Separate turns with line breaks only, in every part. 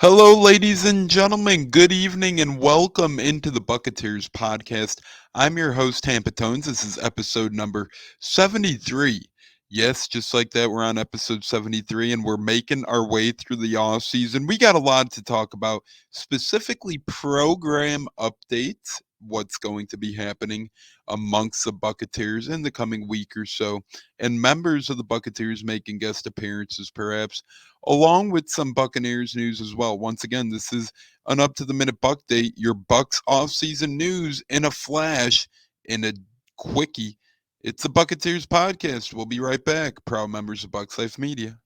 Hello, ladies and gentlemen. Good evening and welcome into the Buccateers podcast. I'm your host, Tampa Tones. This is episode number 73. Yes, just like that, we're on episode 73 and we're making our way through the off season. We got a lot to talk about, specifically program updates, what's going to be happening amongst the Buccateers in the coming week or so, and members of the Buccateers making guest appearances, perhaps along with some Buccaneers news as well. Once again, this is an up to the minute Buck date, your Bucs offseason news in a flash, in a quickie. It's the Buccateers podcast. We'll be right back. Proud members of Bucs Life Media.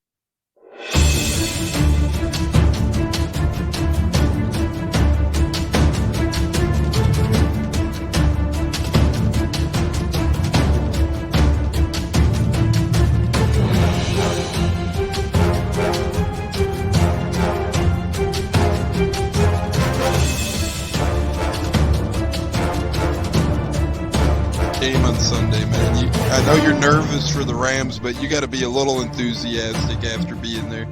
Game on Sunday, man. I know you're nervous for the Rams, but you got to be a little enthusiastic after being there.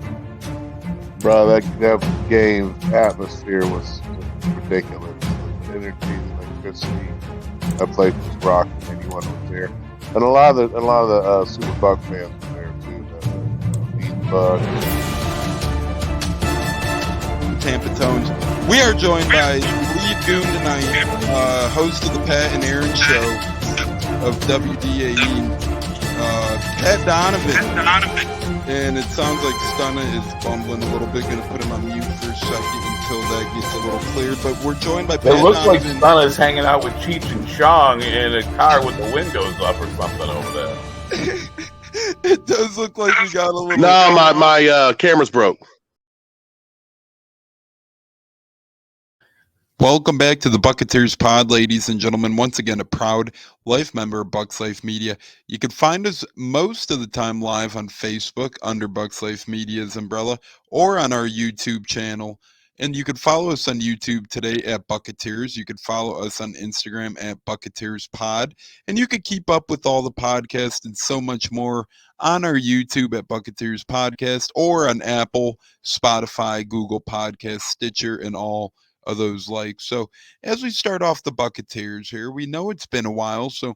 Bro, that game atmosphere was ridiculous. The energy, the electricity. That place was rocking. Anyone was there, and a lot of the Super Buck fans were there too. The Bucs.
Tampa Tones. We are joined by lead goon tonight, host of the Pat and Aaron show of WDAE, Pat Donovan. And it sounds like Stunna is bumbling a little bit. Going to put him on mute for a second until that gets a little cleared. But we're joined by Pat Donovan.
It looks like Stunna's hanging out with Cheech and Chong in a car with the windows up or something over there.
It does look like we got a little...
No, my camera's broke.
Welcome back to the Buccateers pod, ladies and gentlemen. Once again, a proud life member of Bucs Life Media. You can find us most of the time live on Facebook under Bucs Life Media's umbrella or on our YouTube channel. And you can follow us on YouTube today at Buccateers. You can follow us on Instagram at Buccateers Pod. And you can keep up with all the podcasts and so much more on our YouTube at Buccateers Podcast or on Apple, Spotify, Google Podcasts, Stitcher, and all of those likes. So as we start off the Buccateers here, we know it's been a while, so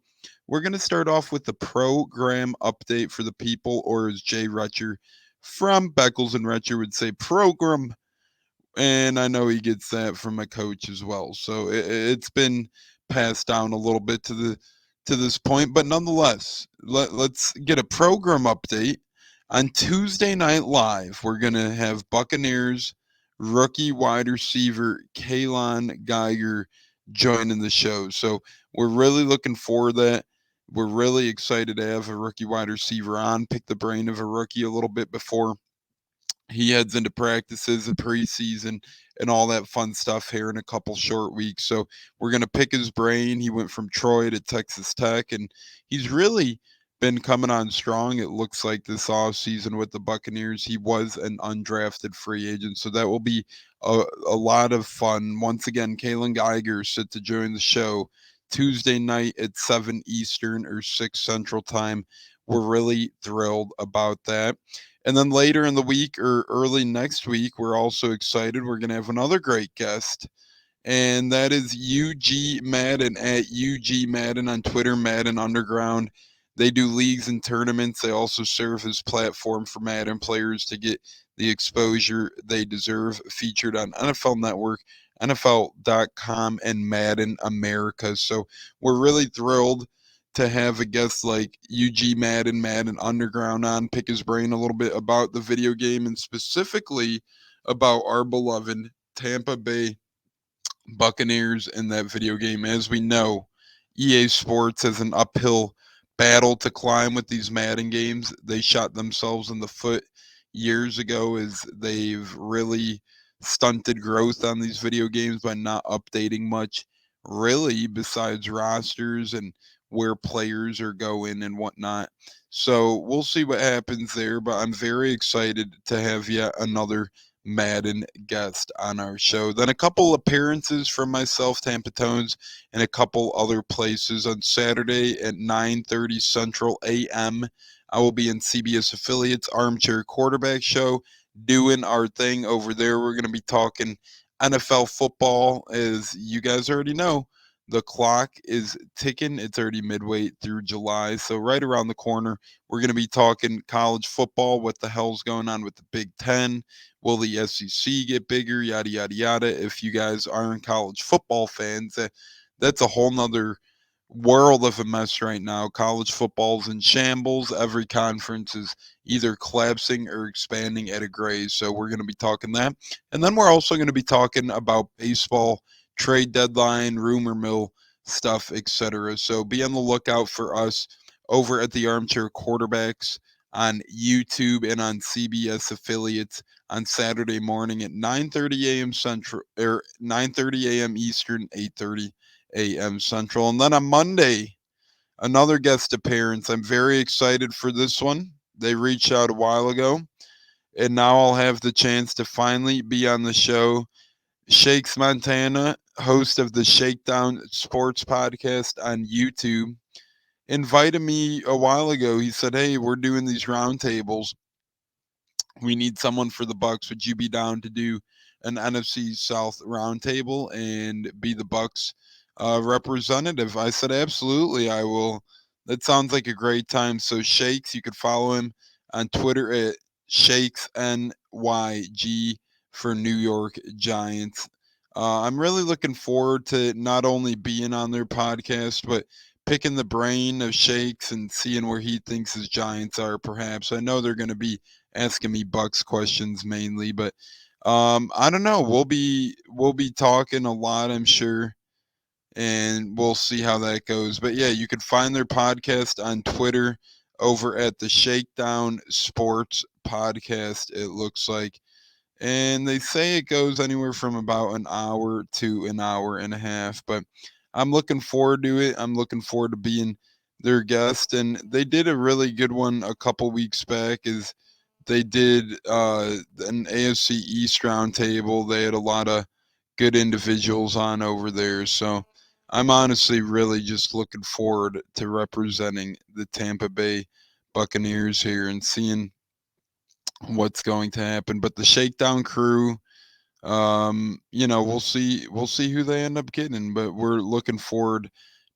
we're going to start off with the program update for the people, or as Jay Retcher from Beckles and Retcher would say, program. And I know he gets that from my coach as well. So it's been passed down a little bit to this point, but nonetheless, let's get a program update. On Tuesday Night Live, we're going to have Buccaneers rookie wide receiver Kaylon Geiger joining the show. So we're really looking forward to that. We're really excited to have a rookie wide receiver on, pick the brain of a rookie a little bit before he heads into practices and preseason and all that fun stuff here in a couple short weeks. So we're going to pick his brain. He went from Troy to Texas Tech, and he's really been coming on strong. It looks like this offseason with the Buccaneers. He was an undrafted free agent, so that will be a lot of fun. Once again, Kaylon Geiger set to join the show Tuesday night at 7 Eastern or 6 Central Time. We're really thrilled about that. And then later in the week or early next week, we're also excited. We're going to have another great guest, and that is UG Madden at UG Madden on Twitter, Madden Underground. They do leagues and tournaments. They also serve as platform for Madden players to get the exposure they deserve, featured on NFL Network, NFL.com, and Madden America. So we're really thrilled to have a guest like UG Madden, Madden Underground on, pick his brain a little bit about the video game and specifically about our beloved Tampa Bay Buccaneers in that video game. As we know, EA Sports has an uphill battle to climb with these Madden games. They shot themselves in the foot years ago as they've really stunted growth on these video games by not updating much, really, besides rosters and where players are going and whatnot. So we'll see what happens there, but I'm very excited to have yet another Madden guest on our show. Then a couple appearances from myself, Tampa Tones, and a couple other places on Saturday at 9:30 Central a.m. I will be in CBS Affiliates Armchair Quarterback Show. doing our thing over there. We're going to be talking NFL football. As you guys already know, the clock is ticking. It's already midway through July. So, right around the corner, we're going to be talking college football. What the hell's going on with the Big Ten? Will the SEC get bigger? Yada, yada, yada. If you guys aren't college football fans, that's a whole nother world of a mess right now. College football's in shambles. Every conference is either collapsing or expanding at a grade. So we're going to be talking that. And then we're also going to be talking about baseball, trade deadline, rumor mill stuff, etc. So be on the lookout for us over at the Armchair Quarterbacks on YouTube and on CBS affiliates on Saturday morning at 9:30 a.m. Central or 9:30 a.m. Eastern, 8:30 a.m. Central. And then on Monday, another guest appearance. I'm very excited for this one. They reached out a while ago, and now I'll have the chance to finally be on the show. Shakes Montana, host of the Shakedown Sports Podcast on YouTube, invited me a while ago. He said, "Hey, we're doing these roundtables. We need someone for the Bucs. Would you be down to do an NFC South roundtable and be the Bucs representative?" I said, "Absolutely, I will." That sounds like a great time. So Shakes, you could follow him on Twitter at Shakes NYG for New York Giants. I'm really looking forward to not only being on their podcast, but picking the brain of Shakes and seeing where he thinks his Giants are. Perhaps I know they're going to be asking me Bucks questions mainly, but I don't know. We'll be talking a lot, I'm sure, and we'll see how that goes. But yeah, you can find their podcast on Twitter over at the Shakedown Sports Podcast. It looks like, and they say it goes anywhere from about an hour to an hour and a half. But I'm looking forward to it. I'm looking forward to being their guest, and they did a really good one a couple weeks back. Is they did an AFC East roundtable. They had a lot of good individuals on over there. So I'm honestly really just looking forward to representing the Tampa Bay Buccaneers here and seeing what's going to happen. But the Shakedown crew, we'll see who they end up getting, but we're looking forward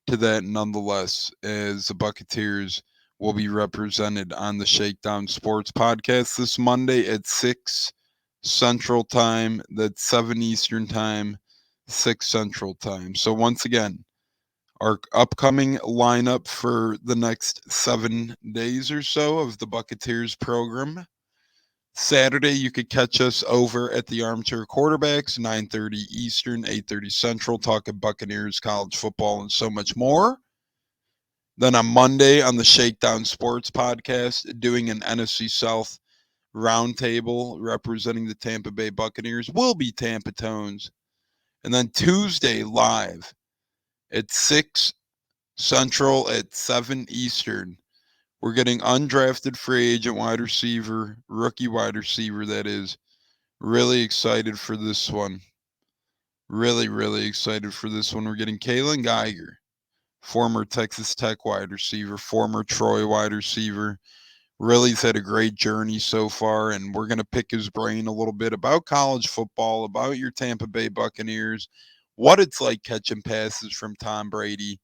to that nonetheless, as the Buccateers will be represented on the Shakedown Sports Podcast this Monday at 6 Central Time. That's 7 Eastern Time, 6 Central Time. So once again, our upcoming lineup for the next 7 days or so of the Buccateers program. Saturday, you could catch us over at the Armchair Quarterbacks, 9:30 Eastern, 8:30 Central, talking Buccaneers, college football, and so much more. Then on Monday on the Shakedown Sports Podcast, doing an NFC South roundtable representing the Tampa Bay Buccaneers will be Tampa Tones. And then Tuesday, live at 6 Central at 7 Eastern, we're getting undrafted free agent wide receiver, rookie wide receiver, that is. Really excited for this one. Really, really excited for this one. We're getting Kaylon Geiger, former Texas Tech wide receiver, former Troy wide receiver. Really's had a great journey so far, and we're going to pick his brain a little bit about college football, about your Tampa Bay Buccaneers, what it's like catching passes from Tom Brady,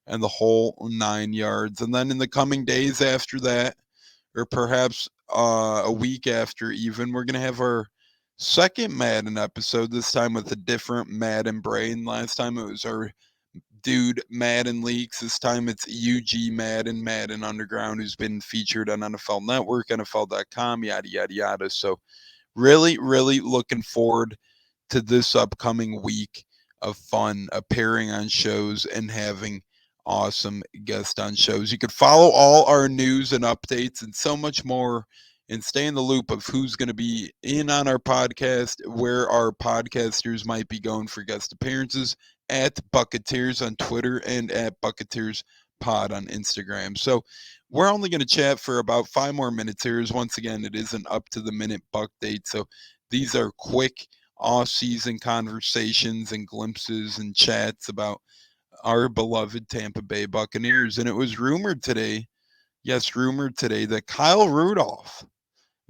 and the whole 9 yards. And then in the coming days after that, or perhaps a week after even, we're going to have our second Madden episode, this time with a different Madden brain. Last time it was our dude Madden Leaks. This time it's UG Madden Underground, who's been featured on NFL Network, NFL.com, yada, yada, yada. So really, really looking forward to this upcoming week of fun appearing on shows and having awesome guests on shows. You can follow all our news and updates and so much more and stay in the loop of who's going to be in on our podcast, where our podcasters might be going for guest appearances at Buccateers on Twitter and at Buccateers Pod on Instagram. So we're only going to chat for about 5 more minutes here. As once again, it is an up to the minute Buck date. So these are quick off-season conversations and glimpses and chats about our beloved Tampa Bay Buccaneers. And it was rumored today, yes, rumored today, that Kyle Rudolph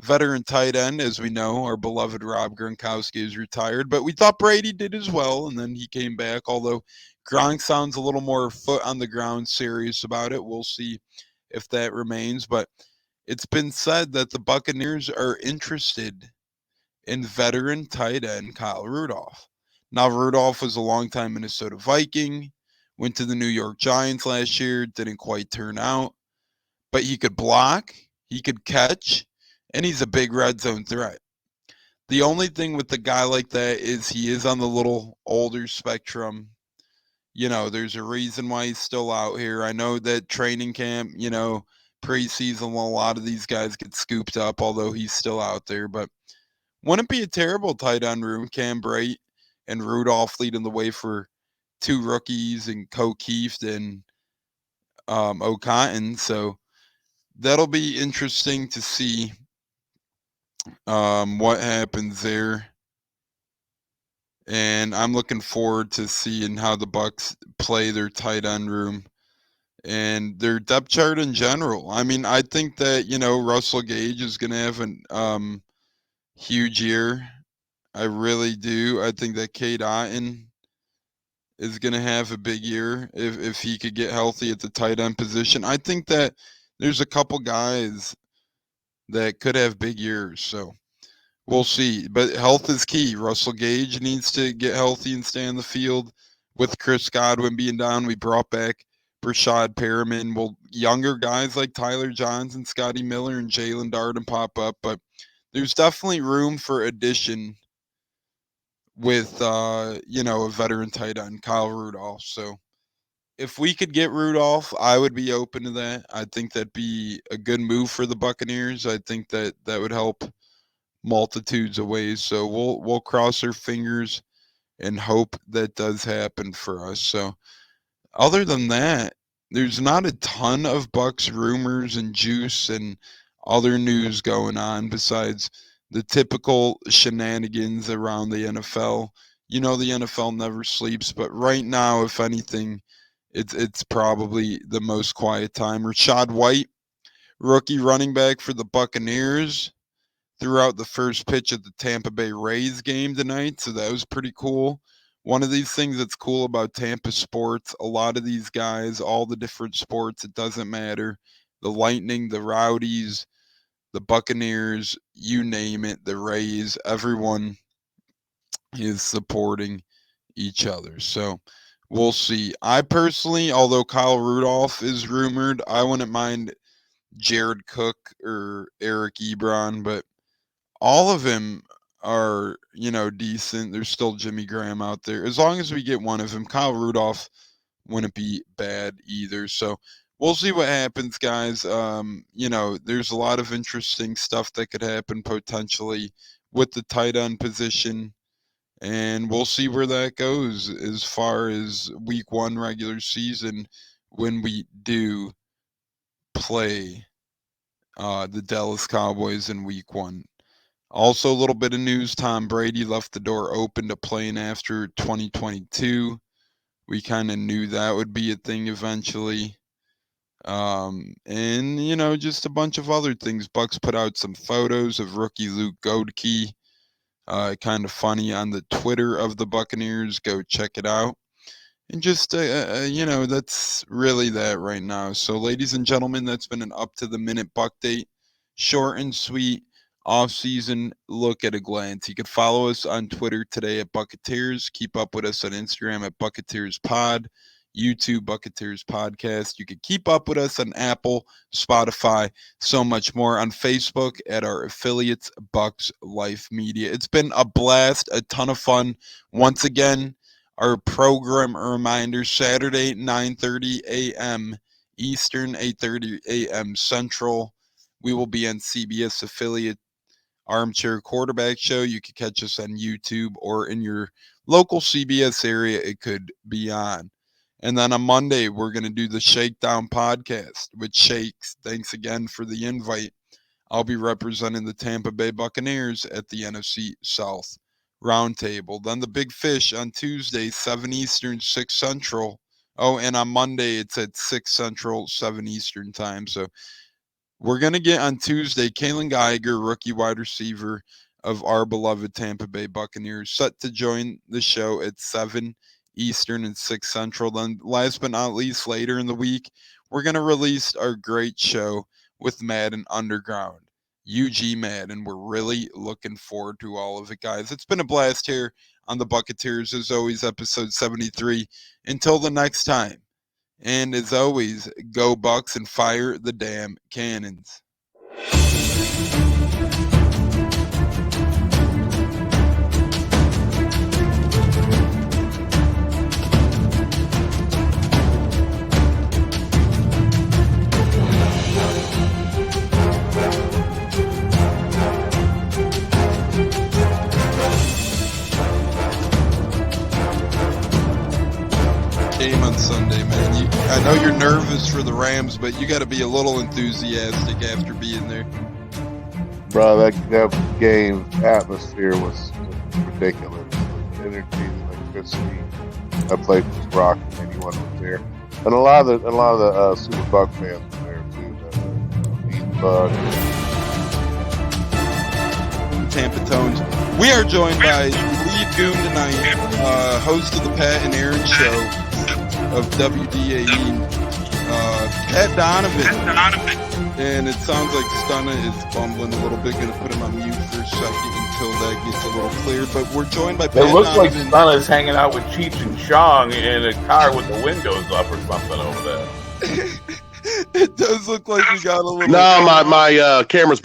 veteran tight end. As we know, our beloved Rob Gronkowski is retired, but we thought Brady did as well, and then he came back, although Gronk sounds a little more foot on the ground serious about it. We'll see if that remains, but it's been said that the Buccaneers are interested in veteran tight end Kyle Rudolph. Now, Rudolph was a longtime Minnesota Viking, went to the New York Giants last year, didn't quite turn out, but he could block, he could catch, and he's a big red zone threat. The only thing with the guy like that is he is on the little older spectrum. There's a reason why he's still out here. I know that training camp, preseason, a lot of these guys get scooped up, although he's still out there. But wouldn't be a terrible tight end room. Cam Brate and Rudolph leading the way for two rookies and O'Keefe and O'Cotton. So that'll be interesting to see what happens there. And I'm looking forward to seeing how the Bucs play their tight end room and their depth chart in general. I mean, I think that, Russell Gage is going to have a huge year. I really do. I think that Cade Otton is going to have a big year if he could get healthy at the tight end position. I think that there's a couple guys that could have big years. So we'll see. But health is key. Russell Gage needs to get healthy and stay on the field. With Chris Godwin being down, we brought back Brashad Perriman. Well, younger guys like Tyler Johnson, Scotty Miller, and Jalen Darden pop up. But there's definitely room for addition with, a veteran tight end, Kyle Rudolph. So if we could get Rudolph, I would be open to that. I think that'd be a good move for the Buccaneers. I think that would help multitudes of ways. So we'll cross our fingers and hope that does happen for us. So other than that, there's not a ton of Bucs rumors and juice and other news going on besides the typical shenanigans around the NFL. The NFL never sleeps, but right now, if anything, it's probably the most quiet time. Rachaad White, rookie running back for the Buccaneers, threw out the first pitch at the Tampa Bay Rays game tonight, so that was pretty cool. One of these things that's cool about Tampa sports, a lot of these guys, all the different sports, it doesn't matter. The Lightning, the Rowdies, the Buccaneers, you name it, the Rays, everyone is supporting each other. So we'll see. I personally, although Kyle Rudolph is rumored, I wouldn't mind Jared Cook or Eric Ebron, but all of them are, decent. There's still Jimmy Graham out there. As long as we get one of them, Kyle Rudolph wouldn't be bad either. So we'll see what happens, guys. There's a lot of interesting stuff that could happen potentially with the tight end position. And we'll see where that goes as far as week one regular season when we do play the Dallas Cowboys in week one. Also, a little bit of news. Tom Brady left the door open to playing after 2022. We kind of knew that would be a thing eventually. And, just a bunch of other things. Bucks put out some photos of rookie Luke Goedeke. Kind of funny on the Twitter of the Buccaneers. Go check it out. And just, that's really that right now. So, ladies and gentlemen, that's been an up-to-the-minute Buck Date. Short and sweet, off-season look at a glance. You can follow us on Twitter today at Buccateers. Keep up with us on Instagram at Buccateers Pod. YouTube, Buccateers Podcast. You can keep up with us on Apple, Spotify, so much more. On Facebook at our affiliates, Bucs Life Media. It's been a blast, a ton of fun. Once again, our program reminder, Saturday, 9:30 a.m. Eastern, 8:30 a.m. Central. We will be on CBS affiliate Armchair Quarterback Show. You can catch us on YouTube or in your local CBS area. It could be on. And then on Monday, we're going to do the Shakedown Podcast with Shakes. Thanks again for the invite. I'll be representing the Tampa Bay Buccaneers at the NFC South Roundtable. Then the Big Fish on Tuesday, 7 Eastern, 6 Central. Oh, and on Monday, it's at 6 Central, 7 Eastern time. So We're going to get on Tuesday Kaylon Geiger, rookie wide receiver of our beloved Tampa Bay Buccaneers, set to join the show at 7 Eastern and 6 Central. Then last but not least, later in the week, we're going to release our great show with Madden Underground. UG Madden. We're really looking forward to all of it, guys. It's been a blast here on the Buccateers. As always, episode 73. Until the next time. And as always, go Bucs and fire the damn cannons. Game on Sunday, man. I know you're nervous for the Rams, but you got to be a little enthusiastic after being there.
Bro, that game atmosphere was ridiculous. The energy, the electricity. That place was rocking. Anyone was there, and a lot of the Super Buck fans were there too. The Bug.
Tampa Tones. We are joined by lead goon tonight, host of the Pat and Aaron show of WDAE, Pat Donovan. And it sounds like Stunna is bumbling a little bit. Going to put him on mute for a second until that gets a little clear. But we're joined by Pat
It looks like
Donovan.
Stunna's hanging out with Cheech and Chong in a car with the windows up or something over there.
It does look like we got a little.
No, my camera's